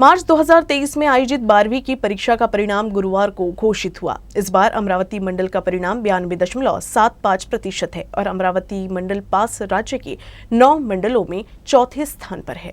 मार्च 2023 में आयोजित 12वीं की परीक्षा का परिणाम गुरुवार को घोषित हुआ। इस बार अमरावती मंडल का परिणाम 92.75% है और अमरावती मंडल पास राज्य के 9 मंडलों में चौथे स्थान पर है।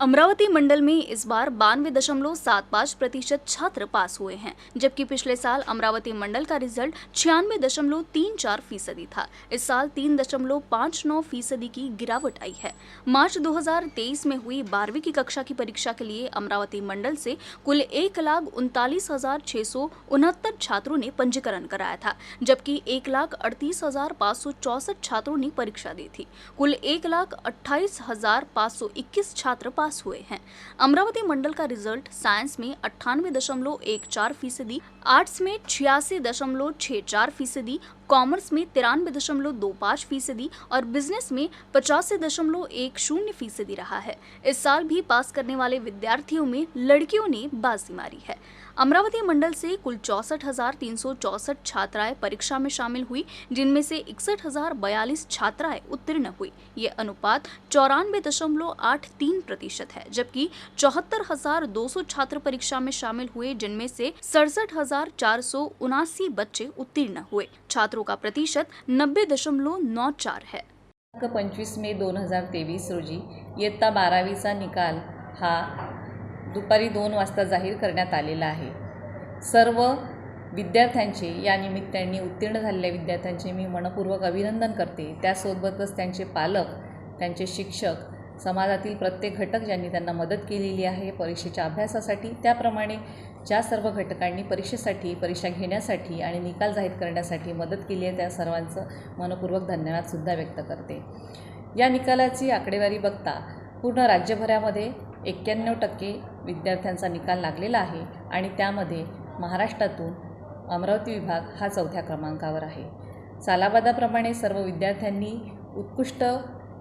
अमरावती मंडल में इस बार 92.75% छात्र पास हुए हैं, जबकि पिछले साल अमरावती मंडल का रिजल्ट 96.34% था। इस साल 3.59% की गिरावट आई है। मार्च 2023 में हुई 12वीं की कक्षा की परीक्षा के लिए अमरावती मंडल से कुल 1,39,669 छात्रों ने पंजीकरण कराया था, जबकि 1,38,564 छात्रों ने परीक्षा दी थी। कुल 1,28,521 छात्र पास हुए हैं। अमरावती मंडल का रिजल्ट साइंस में 98.14%, आर्ट्स में 86.64%, कॉमर्स में 93.25% और बिजनेस में 85.10% रहा है। इस साल भी पास करने वाले विद्यार्थियों में लड़कियों ने बाजी मारी है। अमरावती मंडल से कुल 64,364 छात्राएं परीक्षा में शामिल हुई, जिनमें से 61,042 छात्राएं उत्तीर्ण हुई। ये अनुपात 94.83% है, जबकि 74,200 छात्र परीक्षा में शामिल हुए, जिनमें से 67,479 बच्चे उत्तीर्ण हुए। छात्रों का प्रतिशत 90.94 है। 25 मे 2023 रोजी इयत्ता 12वीचा निकाल हा दुपारी 2 वाजता जाहीर करण्यात आलेला आहे। सर्व विद्यार्थ्यांचे या निमित्ताने उत्तीर्ण झालेल्या विद्यार्थ्यांचे मी मनपूर्वक अभिनंदन करते। त्यासोबतच त्यांचे पालक, त्यांचे शिक्षक, समाजातील प्रत्येक घटक ज्यांनी त्यांना मदत केलेली आहे परीक्षेच्या अभ्यासासाठी, त्याप्रमाणे ज्या सर्व घटकांनी परीक्षा घेण्यासाठी आणि निकाल जाहीर करण्यासाठी मदत केली आहे त्या सर्वांचं मनपूर्वक धन्यवादसुद्धा व्यक्त करते। या निकालाची आकडेवारी बघता पूर्ण राज्यभरामध्ये 91% विद्यार्थ्यांचा निकाल लागलेला आहे आणि त्यामध्ये महाराष्ट्रातून अमरावती विभाग हा 4थ्या क्रमांकावर आहे। सालाबादाप्रमाणे सर्व विद्यार्थ्यांनी उत्कृष्ट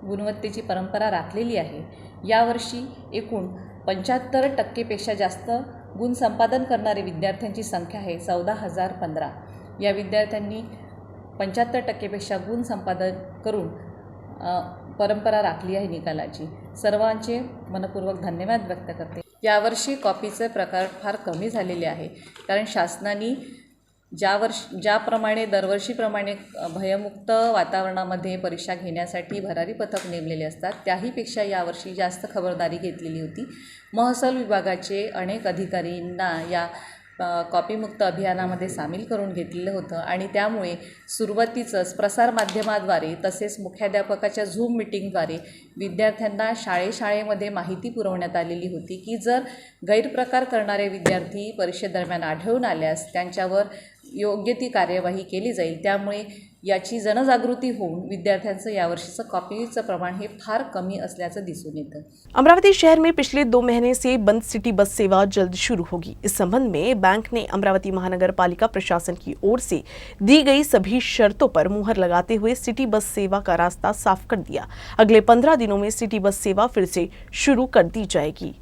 गुणवत्तेची परंपरा राखलेली आहे। यावर्षी एकूण 75% जास्त गुण संपादन करणारे विद्यार्थ्यांची संख्या आहे 14,015। या विद्यार्थ्यांनी 75% गुण संपादन करून परंपरा राखली आहे निकालाची। सर्वांचे मनपूर्वक धन्यवाद व्यक्त करते। यावर्षी कॉपीचे प्रकार फार कमी झालेले आहे, कारण शासनाने ज्याप्रमाणे दरवर्षीप्रमाणे भयमुक्त वातावरणामध्ये परीक्षा घेण्यासाठी भरारी पथक नेमलेले असतात, त्याहीपेक्षा यावर्षी जास्त खबरदारी घेतलेली होती। महसूल विभागाचे अनेक अधिकाऱ्यांना या कॉपीमुक्त अभियानामध्ये सामील करून घेतलेलं होतं आणि त्यामुळे सुरुवातीचंच प्रसारमाध्यमाद्वारे तसेच मुख्याध्यापकाच्या झूम मीटिंगद्वारे विद्यार्थ्यांना शाळेमध्ये माहिती पुरवण्यात आलेली होती की जर गैरप्रकार करणारे विद्यार्थी परीक्षेदरम्यान आढळून आल्यास त्यांच्यावर योग्य ती कार्यवाही केली जाईल। त्यामुळे याची जनजागृती होऊन विद्यार्थ्यांचं यावर्षीचं कॉपीचं प्रमाण हे फार कमी असल्याचं दिसून येतं। अमरावती शहर में पिछले 2 महीने से बंद सिटी बस सेवा जल्द शुरू होगी। इस संबंध में बैंक ने अमरावती महानगर पालिका प्रशासन की ओर से दी गई सभी शर्तों पर मुहर लगाते हुए सिटी बस सेवा का रास्ता साफ कर दिया। अगले 15 दिनों में सिटी बस सेवा फिर से शुरू कर दी जाएगी।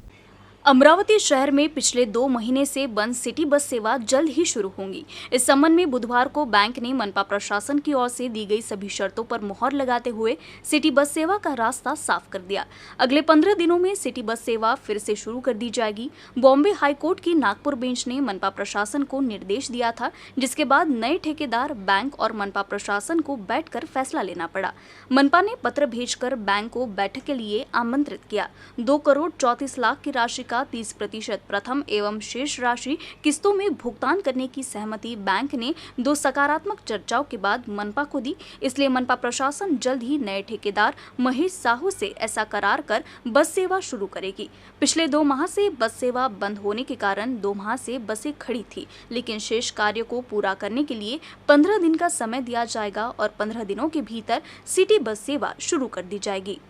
अमरावती शहर में पिछले 2 महीने से बंद सिटी बस सेवा जल्द ही शुरू होंगी। इस संबंध में बुधवार को बैंक ने मनपा प्रशासन की ओर से दी गई सभी शर्तों पर मुहर लगाते हुए सिटी बस सेवा का रास्ता साफ कर दिया। अगले 15 दिनों में सिटी बस सेवा फिर से शुरू कर दी जाएगी। बॉम्बे हाईकोर्ट की नागपुर बेंच ने मनपा प्रशासन को निर्देश दिया था, जिसके बाद नए ठेकेदार, बैंक और मनपा प्रशासन को बैठकर फैसला लेना पड़ा। मनपा ने पत्र भेजकर बैंक को बैठक के लिए आमंत्रित किया। 2,34,00,000 की राशि का 30% प्रथम एवं शेष राशि किस्तों में भुगतान करने की सहमति बैंक ने 2 सकारात्मक चर्चाओं के बाद मनपा को दी। इसलिए मनपा प्रशासन जल्द ही नए ठेकेदार महेश साहू से ऐसा करार कर बस सेवा शुरू करेगी। पिछले 2 माह से बस सेवा बंद होने के कारण 2 माह से बसें खड़ी थी, लेकिन शेष कार्य को पूरा करने के लिए 15 दिन का समय दिया जाएगा और 15 दिनों के भीतर सिटी बस सेवा शुरू कर दी जाएगी।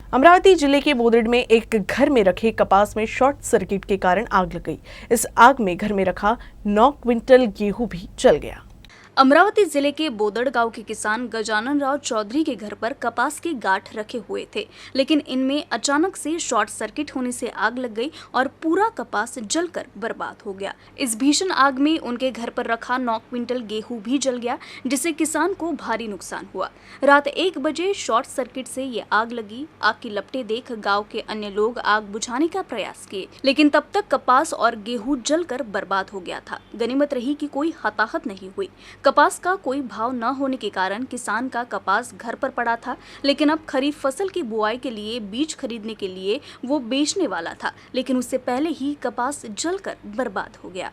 अमरावती जिले के बोदड़ में एक घर में रखे कपास में शॉर्ट सर्किट के कारण आग लग गई। इस आग में घर में रखा 9 क्विंटल गेहूं भी जल गया। अमरावती जिले के बोदड़ गांव के किसान गजानन राव चौधरी के घर पर कपास के गांठ रखे हुए थे, लेकिन इनमें अचानक से शॉर्ट सर्किट होने से आग लग गई और पूरा कपास जलकर बर्बाद हो गया। इस भीषण आग में उनके घर पर रखा 9 क्विंटल गेहूं भी जल गया, जिससे किसान को भारी नुकसान हुआ। रात 1 बजे शॉर्ट सर्किट से ये आग लगी। आग की लपटें देख गाँव के अन्य लोग आग बुझाने का प्रयास किए, लेकिन तब तक कपास और गेहूं जलकर बर्बाद हो गया था। गनीमत रही कि कोई हताहत नहीं हुई। कपास का कोई भाव न होने के कारण किसान का कपास घर पर पड़ा था, लेकिन अब खरीफ फसल की बुआई के लिए बीज खरीदने के लिए वो बेचने वाला था, लेकिन उससे पहले ही कपास जलकर बर्बाद हो गया।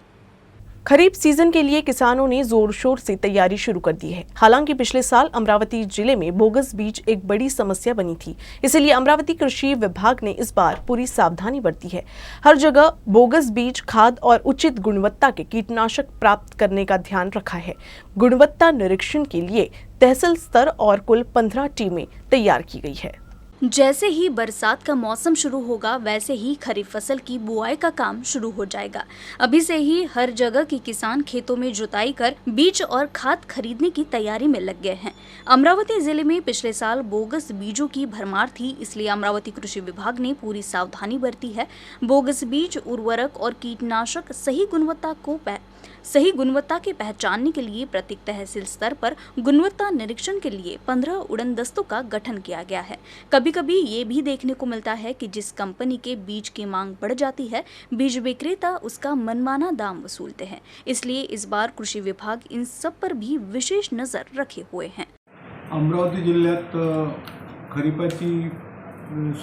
खरीफ सीजन के लिए किसानों ने जोर शोर से तैयारी शुरू कर दी है। हालांकि पिछले साल अमरावती जिले में बोगस बीज एक बड़ी समस्या बनी थी, इसलिए अमरावती कृषि विभाग ने इस बार पूरी सावधानी बरती है। हर जगह बोगस बीज, खाद और उचित गुणवत्ता के कीटनाशक प्राप्त करने का ध्यान रखा है। गुणवत्ता निरीक्षण के लिए तहसील स्तर और कुल 15 टीमें तैयार की गई है। जैसे ही बरसात का मौसम शुरू होगा, वैसे ही खरीफ फसल की बुआई का काम शुरू हो जाएगा। अभी से ही हर जगह के किसान खेतों में जुताई कर बीज और खाद खरीदने की तैयारी में लग गए हैं। अमरावती जिले में पिछले साल बोगस बीजों की भरमार थी, इसलिए अमरावती कृषि विभाग ने पूरी सावधानी बरती है। बोगस बीज, उर्वरक और कीटनाशक सही गुणवत्ता के पहचानने के लिए प्रत्येक तहसील स्तर पर गुणवत्ता निरीक्षण के लिए 15 उड़न दस्तों का गठन किया गया है। कभी कभी ये भी देखने को मिलता है कि जिस कंपनी के बीज की मांग बढ़ जाती है, बीज विक्रेता उसका मनमाना दाम वसूलते हैं। इसलिए इस बार कृषि विभाग इन सब पर भी विशेष नजर रखे हुए हैं। अमरावती जिल्ह्यात खरीपाची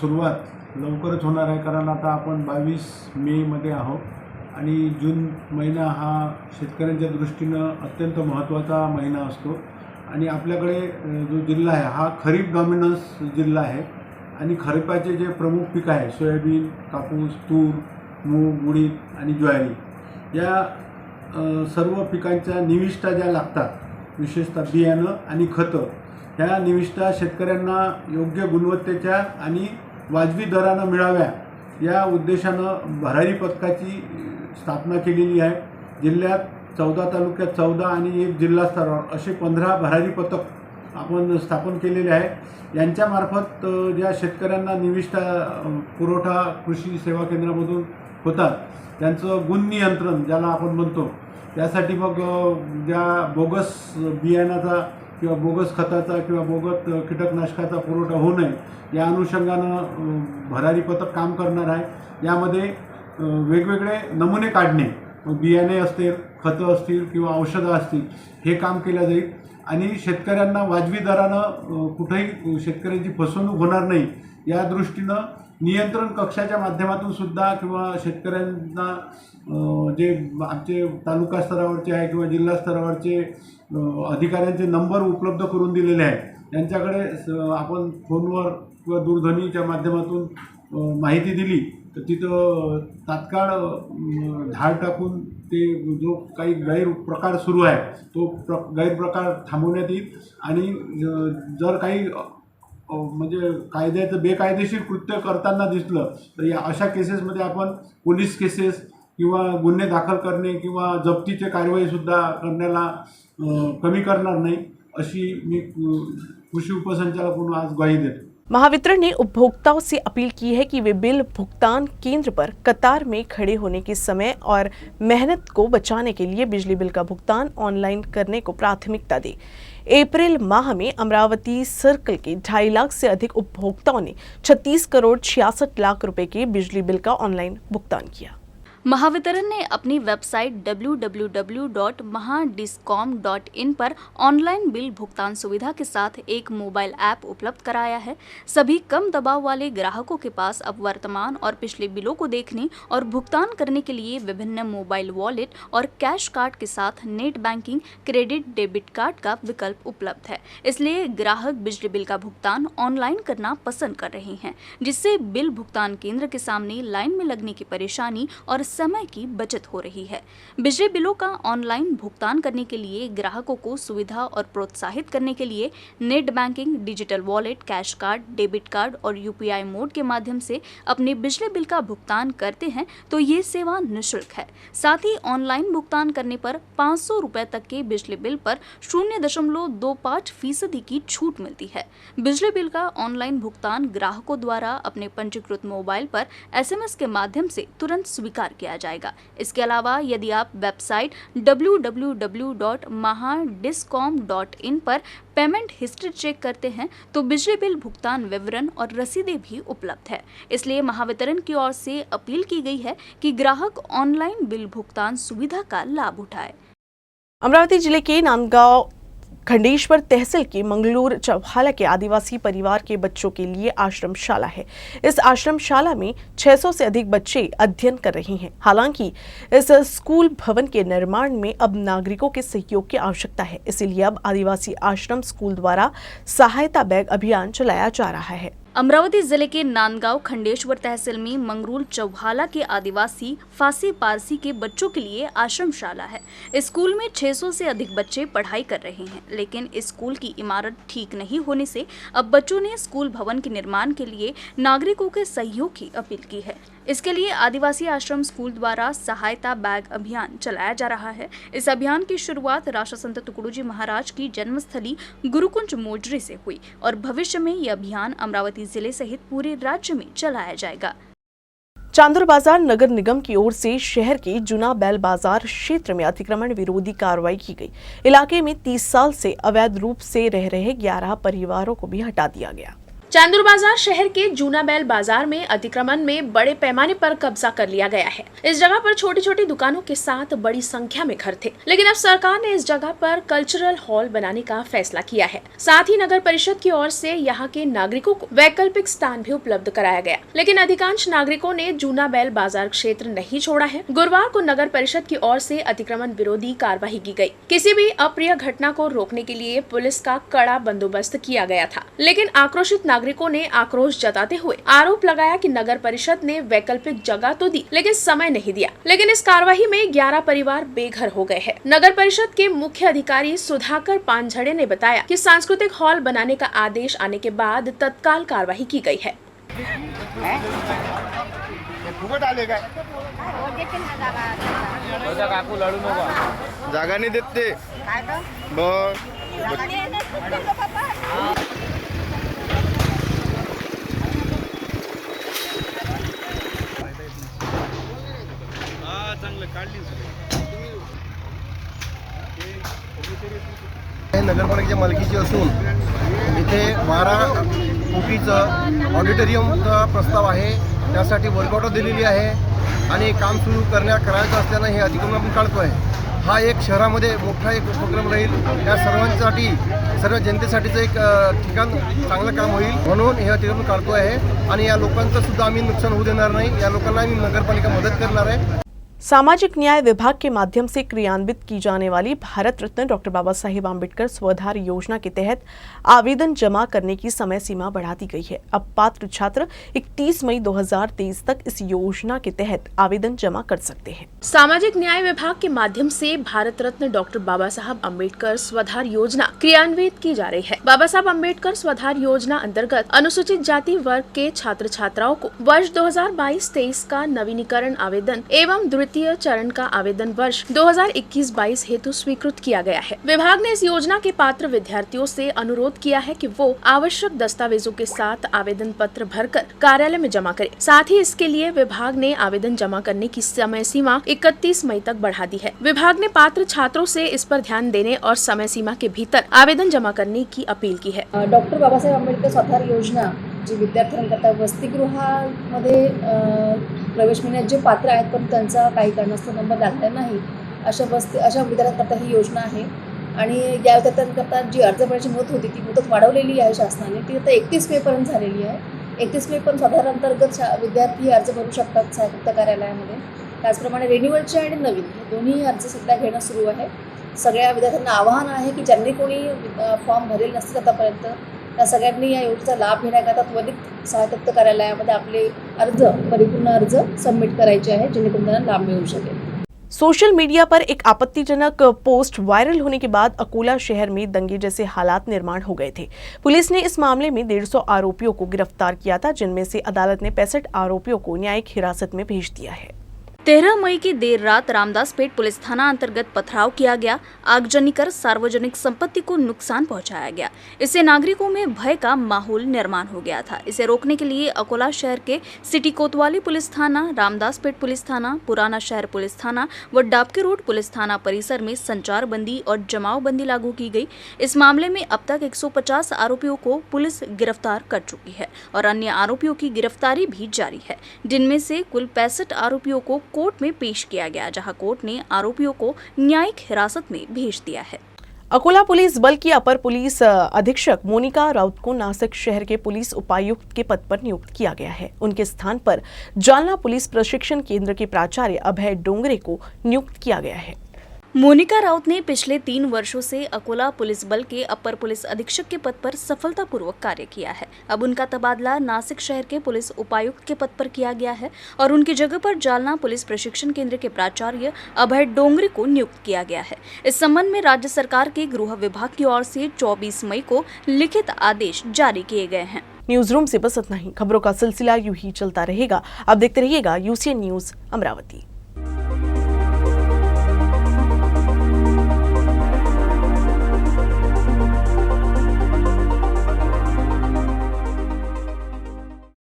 सुरुवात लवकरच होणार आहे, कारण आता आपण 22 मे मध्ये आहोत आणि जून महिना हा शेतकऱ्यांच्या दृष्टीनं अत्यंत महत्त्वाचा महिना असतो आणि आपल्याकडे जो जिल्हा आहे हा खरीप डॉमिनन्स जिल्हा आहे आणि खरीपाचे जे प्रमुख पीक आहे सोयाबीन, कापूस, तूर, मूग, उडीद आणि ज्वारी या सर्व पिकांच्या निविष्ठा ज्या लागतात, विशेषतः बियाणं आणि खतं, ह्या निविष्ठा शेतकऱ्यांना योग्य गुणवत्तेच्या आणि वाजवी दरानं मिळाव्या या उद्देशानं भरारी पथकाची स्थापना केलेली आहे। जिल्ह्यात 14 तालुक्यात 14 आणि 1 जिल्हा स्तरावर असे 15 भरारी पथक आपण स्थापन केलेले आहे। यांच्यामार्फत ज्या शेतकऱ्यांना निविष्ठा पुरवठा कृषी सेवा केंद्रामधून होतात त्यांचं गुण नियंत्रण ज्याला आपण म्हणतो, त्यासाठी मग ज्या बोगस बियाणाचा किंवा बोगस खताचा किंवा बोगस कीटकनाशकाचा पुरवठा होऊ नये या अनुषंगानं भरारी पथक काम करणार आहे। यामध्ये वेगवेगळे नमुने काढणे, बियाणे असतील, खतं असतील किंवा औषधं असतील, हे काम केलं जाईल आणि शेतकऱ्यांना वाजवी दरानं कुठेही शेतकऱ्यांची फसवणूक होणार नाही या दृष्टीनं नियंत्रण कक्षाच्या माध्यमातून सुद्धा किंवा शेतकऱ्यांना जे आमचे तालुका स्तरावरचे आहे किंवा जिल्हा स्तरावरचे अधिकाऱ्यांचे नंबर उपलब्ध करून दिलेले आहेत, त्यांच्याकडे आपण फोनवर किंवा दूरध्वनीच्या माध्यमातून माहिती दिली तर तिथं तात्काळ धाड टाकून ते जो काही गैरप्रकार सुरू आहे तो गैरप्रकार थांबवण्यात येईल आणि जर काही म्हणजे कायद्याचं बेकायदेशीर कृत्य करताना दिसलं तर या अशा केसेसमध्ये आपण पोलीस केसेस किंवा गुन्हे दाखल करणे किंवा जप्तीचे कारवाईसुद्धा करण्याला कमी करणार नाही, अशी मी कृषी उपसंचालक म्हणून आज ग्वाही देतो। महावितरण ने उपभोक्ताओं से अपील की है कि वे बिल भुगतान केंद्र पर कतार में खड़े होने के समय और मेहनत को बचाने के लिए बिजली बिल का भुगतान ऑनलाइन करने को प्राथमिकता दें। अप्रैल माह में अमरावती सर्कल के 2.5 लाख से अधिक उपभोक्ताओं ने 36 करोड़ 66 लाख रुपए के बिजली बिल का ऑनलाइन भुगतान किया। महावितरण ने अपनी वेबसाइट www.mahadiscom.in पर ऑनलाइन बिल भुगतान सुविधा के साथ एक मोबाइल ऐप उपलब्ध कराया है। सभी कम दबाव वाले ग्राहकों के पास अब वर्तमान और पिछले बिलों को देखने और भुगतान करने के लिए विभिन्न मोबाइल वॉलेट और कैश कार्ड के साथ net banking, credit, debit card का विकल्प उपलब्ध है। इसलिए ग्राहक बिजली बिल का भुगतान ऑनलाइन करना पसंद कर रहे हैं, जिससे बिल भुगतान केंद्र के सामने लाइन में लगने की परेशानी और समय की बचत हो रही है। बिजली बिलों का ऑनलाइन भुगतान करने के लिए ग्राहकों को सुविधा और प्रोत्साहित करने के लिए net banking, digital wallet, cash card, debit card और UPI मोड के माध्यम से अपने बिजली बिल का भुगतान करते हैं तो ये सेवा निःशुल्क है। साथ ही ऑनलाइन भुगतान करने पर 500 रुपए तक के बिजली बिल पर 0.25% की छूट मिलती है। बिजली बिल का ऑनलाइन भुगतान ग्राहकों द्वारा अपने पंजीकृत मोबाइल पर SMS के माध्यम से तुरंत स्वीकार किया जाएगा। इसके अलावा यदि आप वेबसाइट www.mahadiscom.in पर पेमेंट हिस्ट्री चेक करते हैं तो बिजली बिल भुगतान विवरण और रसीदें भी उपलब्ध है। इसलिए महावितरण की ओर से अपील की गई है कि ग्राहक ऑनलाइन बिल भुगतान सुविधा का लाभ उठाए। अमरावती जिले के नांदगांव खंडेश्वर तहसील के मंगलूर चौहाला के आदिवासी परिवार के बच्चों के लिए आश्रमशाला है। इस आश्रमशाला में 600 से अधिक बच्चे अध्ययन कर रहे हैं। हालांकि इस स्कूल भवन के निर्माण में अब नागरिकों के सहयोग की आवश्यकता है, इसीलिए अब आदिवासी आश्रम स्कूल द्वारा सहायता बैग अभियान चलाया जा रहा है। अमरावती जिले के नांदगांव खंडेश्वर तहसील में मंगरूल चौहाला के आदिवासी फासी पारसी के बच्चों के लिए आश्रमशाला है। इस स्कूल में 600 से अधिक बच्चे पढ़ाई कर रहे हैं, लेकिन इस स्कूल की इमारत ठीक नहीं होने से अब बच्चों ने स्कूल भवन के निर्माण के लिए नागरिकों के सहयोग की अपील की है। इसके लिए आदिवासी आश्रम स्कूल द्वारा सहायता बैग अभियान चलाया जा रहा है। इस अभियान की शुरुआत राष्ट्रसंत तुकडोजी महाराज की जन्मस्थली गुरुकुंज मोजरी से हुई और भविष्य में यह अभियान अमरावती जिले सहित पूरे राज्य में चलाया जाएगा। चांदुर बाजार नगर निगम की ओर से शहर के जूना बैल बाजार क्षेत्र में अतिक्रमण विरोधी कार्रवाई की गई। इलाके में 30 साल से अवैध रूप से रह रहे 11 परिवारों को भी हटा दिया गया। चांदुर बाजार शहर के जूना बैल बाजार में अतिक्रमण में बड़े पैमाने पर कब्जा कर लिया गया है। इस जगह पर छोटी छोटी दुकानों के साथ बड़ी संख्या में घर थे, लेकिन अब सरकार ने इस जगह पर कल्चरल हॉल बनाने का फैसला किया है। साथ ही नगर परिषद की ओर से यहाँ के नागरिकों को वैकल्पिक स्थान भी उपलब्ध कराया गया, लेकिन अधिकांश नागरिकों ने जूना बैल बाजार क्षेत्र नहीं छोड़ा है। गुरुवार को नगर परिषद की ओर से अतिक्रमण विरोधी कार्रवाई की गयी। किसी भी अप्रिय घटना को रोकने के लिए पुलिस का कड़ा बंदोबस्त किया गया था, लेकिन आक्रोशित नागरिकों ने आक्रोश जताते हुए आरोप लगाया कि नगर परिषद ने वैकल्पिक जगह तो दी, लेकिन समय नहीं दिया। लेकिन इस कार्रवाई में 11 परिवार बेघर हो गए हैं। नगर परिषद के मुख्य अधिकारी सुधाकर पांझड़े ने बताया कि सांस्कृतिक हॉल बनाने का आदेश आने के बाद तत्काल कार्रवाई की गई है। जागा नहीं देते नगरपालिकेच्या मालकीची असून इथे 12 कोटीचं ऑडिटोरियमचा प्रस्ताव आहे। त्यासाठी वर्कआउट दिलेली आहे आणि काम सुरू करायचं असल्यानं हे अतिक्रमण आपण काढतोय। हा एक शहरामध्ये मोठा एक उपक्रम राहील। या सर्वांसाठी सर्व जनतेसाठीचं एक ठिकाण चांगलं काम होईल म्हणून हे अतिक्रमण काढतोय आहे आणि या लोकांचं सुद्धा आम्ही नुकसान होऊ देणार नाही। या लोकांना आम्ही नगरपालिका मदत करणार आहे। सामाजिक न्याय विभाग के माध्यम से क्रियान्वित की जाने वाली भारत रत्न डॉक्टर बाबा साहेब आम्बेडकर स्वधार योजना के तहत आवेदन जमा करने की समय सीमा बढ़ा दी गई है। अब पात्र छात्र 31 मई 2023 तक इस योजना के तहत आवेदन जमा कर सकते हैं। सामाजिक न्याय विभाग के माध्यम से भारत रत्न डॉक्टर बाबा साहब अम्बेडकर स्वधार योजना क्रियान्वित की जा रही है। बाबा साहब अम्बेडकर स्वधार योजना अंतर्गत अनुसूचित जाति वर्ग के छात्र छात्राओं को वर्ष 2022-23 का नवीनीकरण आवेदन एवं द्वितीय चरण का आवेदन वर्ष 2021-22 हेतु स्वीकृत किया गया है। विभाग ने इस योजना के पात्र विद्यार्थियों से अनुरोध किया है कि वो आवश्यक दस्तावेजों के साथ आवेदन पत्र भरकर कार्यालय में जमा करें। साथ ही इसके लिए विभाग ने आवेदन जमा करने की समय सीमा 31 मई तक बढ़ा दी है। विभाग ने पात्र छात्रों से इस पर ध्यान देने और समय सीमा के भीतर आवेदन जमा करने की अपील की है। डॉक्टर बाबासाहेब आंबेडकर स्वधार योजना जी विद्यार्थ्यांकरता वसतिगृहामध्ये प्रवेश मिळण्यास जे पात्र आहेत पण त्यांचा काही कारणास्तव नंबर लागला नाही अशा विद्यार्थ्यांकरता ही योजना आहे। आणि या विद्यार्थ्यांकरता जी अर्ज भरण्याची मुदत होती ती मुदत वाढवलेली आहे शासनाने, ती आता 31 मेपर्यंत झालेली आहे। 31 मेपर्यंत स्वधार अंतर्गत विद्यार्थी अर्ज भरू शकतात सहाय्यक्त कार्यालयामध्ये। त्याचप्रमाणे रिन्युअलचे आणि नवीन दोन्ही अर्ज सध्या घेणं सुरू आहे। सगळ्या विद्यार्थ्यांना आवाहन आहे की ज्यांनी कोणी फॉर्म भरेल नसतील आतापर्यंत त्या सगळ्यांनी या योजनेचा लाभ घेण्याकरता त्वरित सहाय्यक्त कार्यालयामध्ये आपले परिपूर्ण अर्ज सबमिट करायचे आहे, जेणेकरून त्यांना लाभ मिळू शकेल. सोशल मीडिया पर एक आपत्तिजनक पोस्ट वायरल होने के बाद अकोला शहर में दंगे जैसे हालात निर्माण हो गए थे. पुलिस ने इस मामले में 150 आरोपियों को गिरफ्तार किया था, जिनमें से अदालत ने 65 आरोपियों को न्यायिक हिरासत में भेज दिया है. 13 मई की देर रात रामदासपेट पुलिस थाना अंतर्गत पथराव किया गया. आगजनी कर सार्वजनिक संपत्ति को नुकसान पहुंचाया गया. इससे नागरिकों में भय का माहौल निर्माण हो गया था. इसे रोकने के लिए अकोला शहर के सिटी कोतवाली पुलिस थाना, रामदासपेट पुलिस थाना, पुराना शहर पुलिस थाना व डाबके रोड पुलिस थाना परिसर में संचार बंदी और जमाव बंदी लागू की गई. इस मामले में अब तक 150 आरोपियों को पुलिस गिरफ्तार कर चुकी है और अन्य आरोपियों की गिरफ्तारी भी जारी है, जिनमें से कुल 65 आरोपियों को कोर्ट में पेश किया गया, जहां कोर्ट ने आरोपियों को न्यायिक हिरासत में भेज दिया है. अकोला पुलिस बल की अपर पुलिस अधीक्षक मोनिका राउत को नासिक शहर के पुलिस उपायुक्त के पद पर नियुक्त किया गया है. उनके स्थान पर जालना पुलिस प्रशिक्षण केंद्र के प्राचार्य अभय डोंगरे को नियुक्त किया गया है. मोनिका राउत ने पिछले 3 वर्षों से अकोला पुलिस बल के अपर पुलिस अधीक्षक के पद पर सफलतापूर्वक कार्य किया है. अब उनका तबादला नासिक शहर के पुलिस उपायुक्त के पद पर किया गया है और उनकी जगह पर जालना पुलिस प्रशिक्षण केंद्र के प्राचार्य अभय डोंगरे को नियुक्त किया गया है. इस संबंध में राज्य सरकार के गृह विभाग की ओर से 24 मई को लिखित आदेश जारी किए गए हैं. न्यूज रूम से बस इतना ही. खबरों का सिलसिला यूं ही चलता रहेगा. आप देखते रहिएगा UCN न्यूज अमरावती.